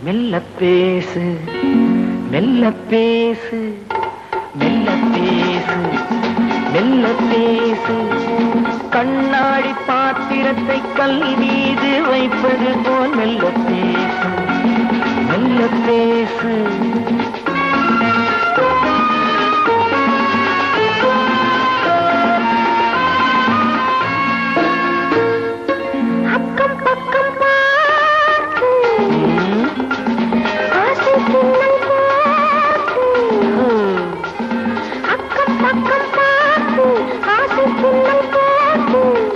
மெல்ல பேசு மெல்ல பேசு மெல்ல பேசு மெல்ல பேசு கண்ணாடி பாத்திரத்தை கல் மீது வைப்பது போல் மெல்ல பேசு மெல்ல பேசு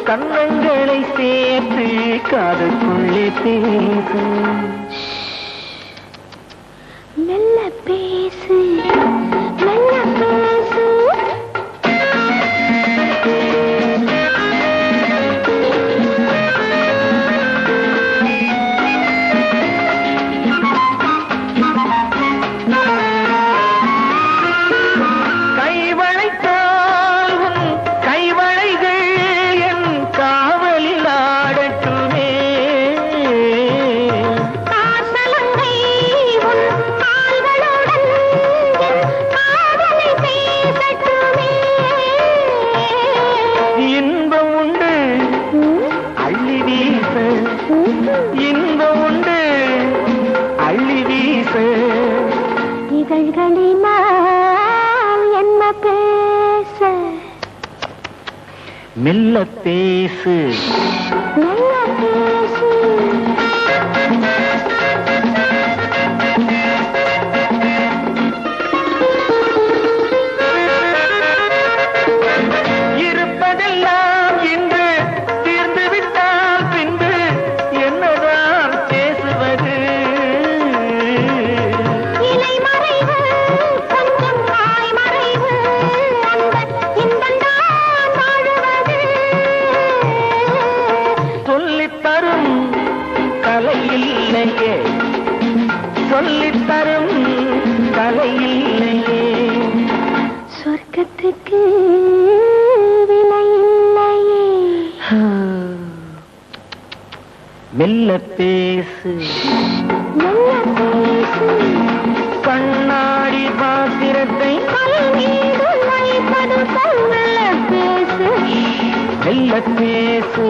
கண்ணங்களை சேர்த்து காதுக்குள்ளே பேசு மெல்ல பேசு மெல்ல பேசு இன்பம் உண்டு அள்ளி வீச இதழ்களினால் என்ன பேச மெல்ல பேசு மெல்ல பேசு இருப்பதெல்லாம் இன்று தீர்ந்து விட்டால் பின்பு என்னதான் பேசுவது இலை மறைவு கொஞ்சம் காய் மறைவு அந்த இன்பந்தான் வாழுவது சொல்லித்தரும் கலையில்லையே சொல்லித்தரும் கலையில்லையே சொர்க்கத்துக்கு விலை இல்லையே மெல்ல பேசு மெல்ல பேசு கண்ணாடி பாத்திரத்தை கல் மீது வைப்பது போல் மெல்ல பேசு மெல்ல பேசு